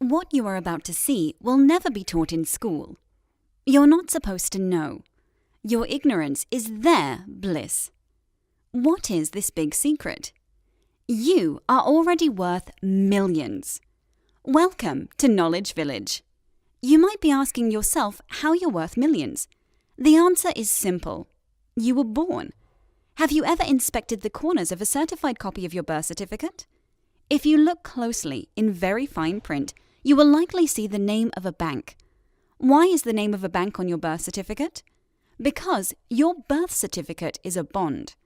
What you are about to see will never be taught in school. You're not supposed to know. Your ignorance is their bliss. What is this big secret? You are already worth millions. Welcome to Knowledge Village. You might be asking yourself how you're worth millions. The answer is simple. You were born. Have you ever inspected the corners of a certified copy of your birth certificate? If you look closely in very fine print, you will likely see the name of a bank. Why is the name of a bank on your birth certificate? Because your birth certificate is a bond.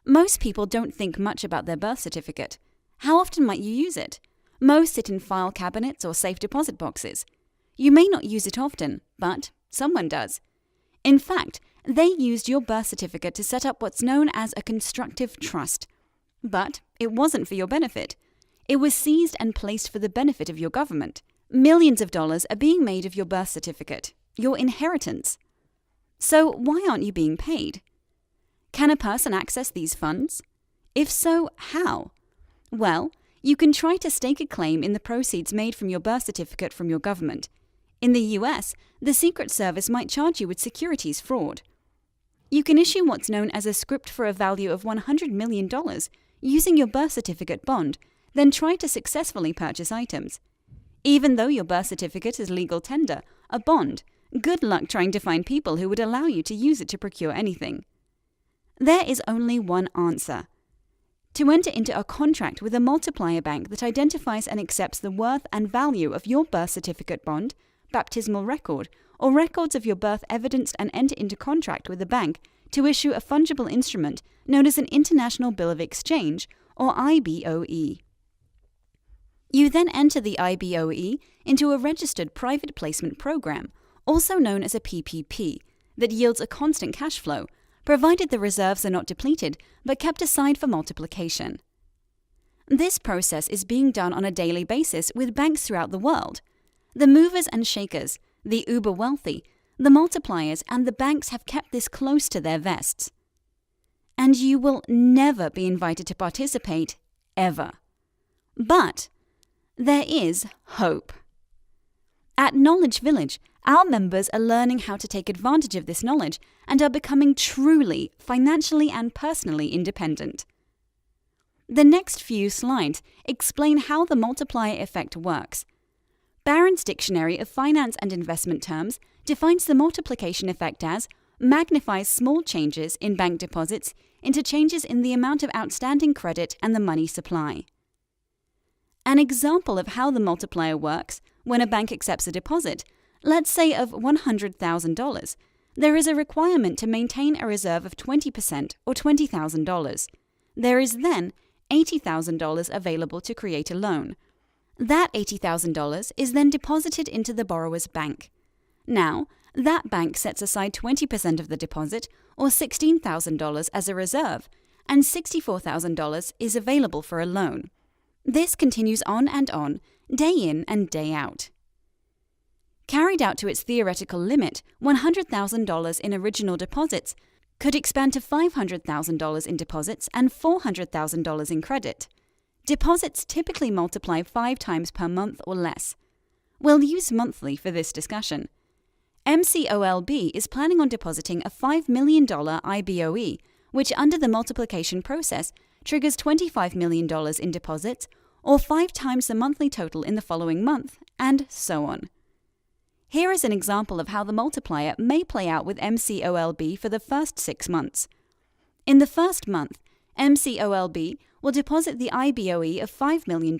Most people don't think much about their birth certificate. How often might you use it? Most sit in file cabinets or safe deposit boxes. You may not use it often, but someone does. In fact, they used your birth certificate to set up what's known as a constructive trust. But it wasn't for your benefit. It was seized and placed for the benefit of your government. Millions of dollars are being made of your birth certificate, your inheritance. So why aren't you being paid? Can a person access these funds? If so, how? Well, you can try to stake a claim in the proceeds made from your birth certificate from your government. In the US, the Secret Service might charge you with securities fraud. You can issue what's known as a script for a value of $100 million using your birth certificate bond, then try to successfully purchase items. Even though your birth certificate is legal tender, a bond, good luck trying to find people who would allow you to use it to procure anything. There is only one answer. To enter into a contract with a multiplier bank that identifies and accepts the worth and value of your birth certificate bond, baptismal record, or records of your birth evidenced and enter into contract with a bank to issue a fungible instrument known as an International Bill of Exchange, or IBOE. You then enter the IBOE into a registered private placement program, also known as a PPP, that yields a constant cash flow, provided the reserves are not depleted but kept aside for multiplication. This process is being done on a daily basis with banks throughout the world. The movers and shakers, the uber wealthy, the multipliers, and the banks have kept this close to their vests. And you will never be invited to participate, ever. But there is hope. At Knowledge Village, our members are learning how to take advantage of this knowledge and are becoming truly financially and personally independent. The next few slides explain how the multiplier effect works. Barron's Dictionary of Finance and Investment Terms defines the multiplication effect as magnifies small changes in bank deposits into changes in the amount of outstanding credit and the money supply. An example of how the multiplier works: when a bank accepts a deposit, let's say of $100,000, there is a requirement to maintain a reserve of 20% or $20,000. There is then $80,000 available to create a loan. That $80,000 is then deposited into the borrower's bank. Now, that bank sets aside 20% of the deposit, or $16,000 as a reserve, and $64,000 is available for a loan. This continues on, day in and day out. Carried out to its theoretical limit, $100,000 in original deposits could expand to $500,000 in deposits and $400,000 in credit. Deposits typically multiply 5 times per month or less. We'll use monthly for this discussion. MCOLB is planning on depositing a $5 million IBOE, which under the multiplication process triggers $25 million in deposits, or 5 times the monthly total in the following month, and so on. Here is an example of how the multiplier may play out with MCOLB for the first 6 months. In the first month, MCOLB will deposit the IBOE of $5 million.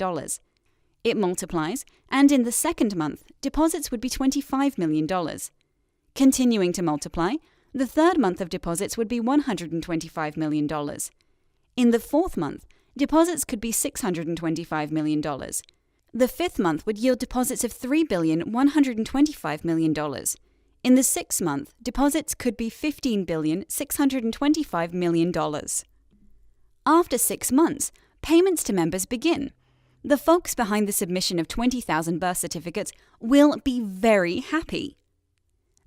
It multiplies, and in the second month, deposits would be $25 million. Continuing to multiply, the third month of deposits would be $125 million. In the fourth month, deposits could be $625 million. The fifth month would yield deposits of $3,125 million. In the sixth month, deposits could be $15,625 million. After 6 months, payments to members begin. The folks behind the submission of 20,000 birth certificates will be very happy.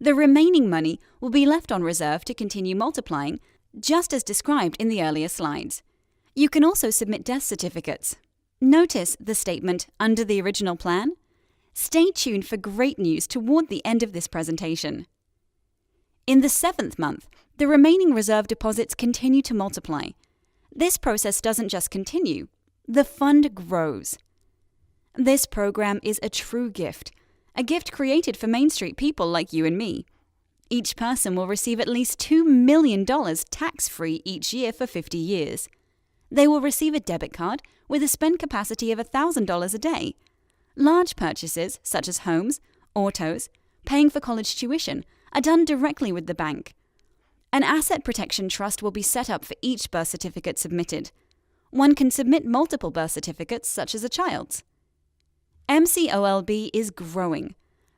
The remaining money will be left on reserve to continue multiplying, just as described in the earlier slides. You can also submit death certificates. Notice the statement, under the original plan? Stay tuned for great news toward the end of this presentation. In the 7th month, the remaining reserve deposits continue to multiply. This process doesn't just continue, the fund grows. This program is a true gift, a gift created for Main Street people like you and me. Each person will receive at least $2 million tax-free each year for 50 years. They will receive a debit card with a spend capacity of $1,000 a day. Large purchases, such as homes, autos, paying for college tuition, are done directly with the bank. An asset protection trust will be set up for each birth certificate submitted. One can submit multiple birth certificates, such as a child's. MCOLB is growing.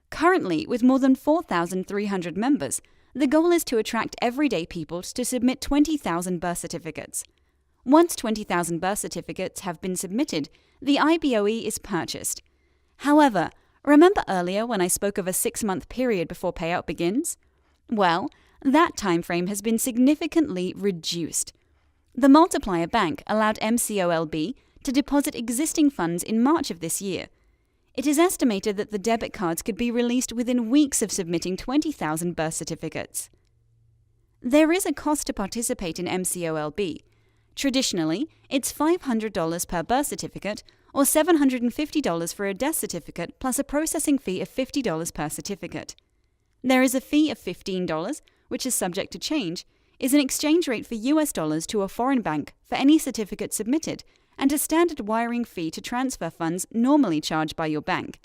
Currently, with more than 4,300 members, the goal is to attract everyday people to submit 20,000 birth certificates. Once 20,000 birth certificates have been submitted, the IBOE is purchased. However, remember earlier when I spoke of a 6-month period before payout begins? Well, that time frame has been significantly reduced. The Multiplier Bank allowed MCOLB to deposit existing funds in March of this year. It is estimated that the debit cards could be released within weeks of submitting 20,000 birth certificates. There is a cost to participate in MCOLB. Traditionally, it's $500 per birth certificate or $750 for a death certificate plus a processing fee of $50 per certificate. There is a fee of $15, which is subject to change, is an exchange rate for US dollars to a foreign bank for any certificate submitted, and a standard wiring fee to transfer funds normally charged by your bank.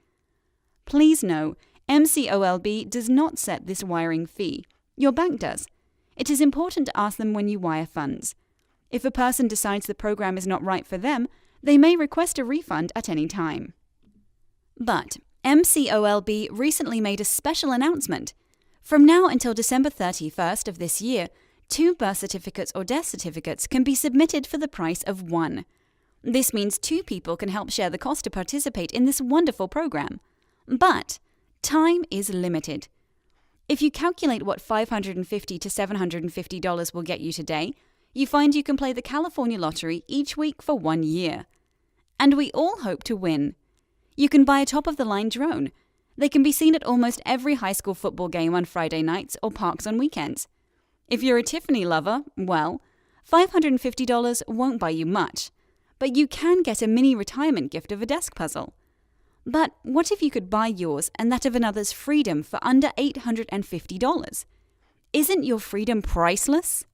Please know, MCOLB does not set this wiring fee. Your bank does. It is important to ask them when you wire funds. If a person decides the program is not right for them, they may request a refund at any time. But MCOLB recently made a special announcement. From now until December 31st of this year, 2 birth certificates or death certificates can be submitted for the price of 1. This means 2 people can help share the cost to participate in this wonderful program. But time is limited. If you calculate what $550 to $750 will get you today, you find you can play the California lottery each week for 1 year. And we all hope to win. You can buy a top-of-the-line drone. They can be seen at almost every high school football game on Friday nights or parks on weekends. If you're a Tiffany lover, well, $550 won't buy you much. But you can get a mini retirement gift of a desk puzzle. But what if you could buy yours and that of another's freedom for under $850? Isn't your freedom priceless?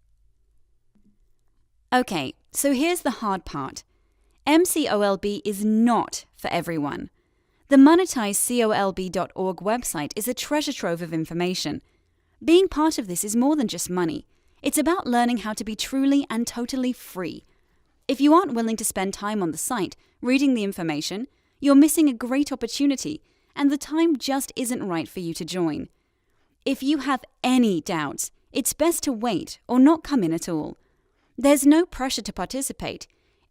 Okay, so here's the hard part. MCOLB is not for everyone. The MonetizeCoLB.org website is a treasure trove of information. Being part of this is more than just money. It's about learning how to be truly and totally free. If you aren't willing to spend time on the site, reading the information, you're missing a great opportunity, and the time just isn't right for you to join. If you have any doubts, it's best to wait or not come in at all. There's no pressure to participate.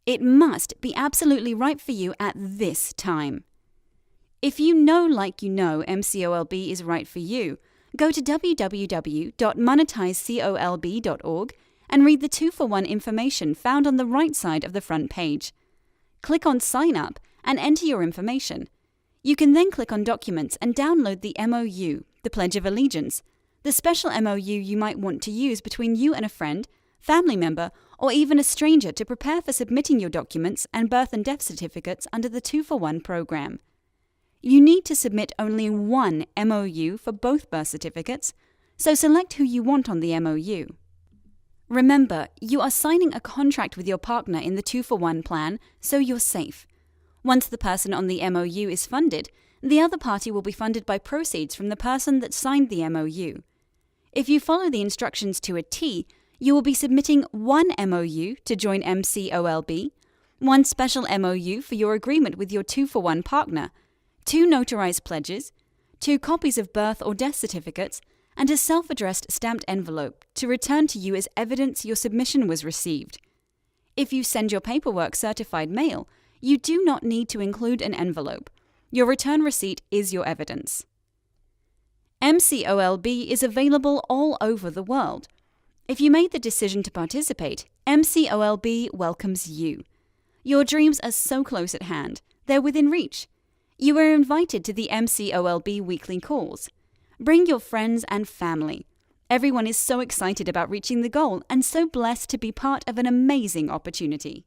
It must be absolutely right for you at this time. If you know MCOLB is right for you, go to www.MonetizeCoLB.org and read the 2-for-1 information found on the right side of the front page. Click on Sign Up and enter your information. You can then click on Documents and download the MOU, the Pledge of Allegiance, the special MOU you might want to use between you and a friend, family member, or even a stranger to prepare for submitting your documents and birth and death certificates under the 2-for-1 program. You need to submit only 1 MOU for both birth certificates, so select who you want on the MOU. Remember, you are signing a contract with your partner in the 2-for-1 plan, so you're safe. Once the person on the MOU is funded, the other party will be funded by proceeds from the person that signed the MOU. If you follow the instructions to a T, you will be submitting 1 MOU to join MCOLB, 1 special MOU for your agreement with your 2-for-1 partner, 2 notarized pledges, 2 copies of birth or death certificates, and a self-addressed stamped envelope to return to you as evidence your submission was received. If you send your paperwork certified mail, you do not need to include an envelope. Your return receipt is your evidence. MCOLB is available all over the world. If you made the decision to participate, MCOLB welcomes you. Your dreams are so close at hand, they're within reach. You are invited to the MCOLB weekly calls. Bring your friends and family. Everyone is so excited about reaching the goal and so blessed to be part of an amazing opportunity.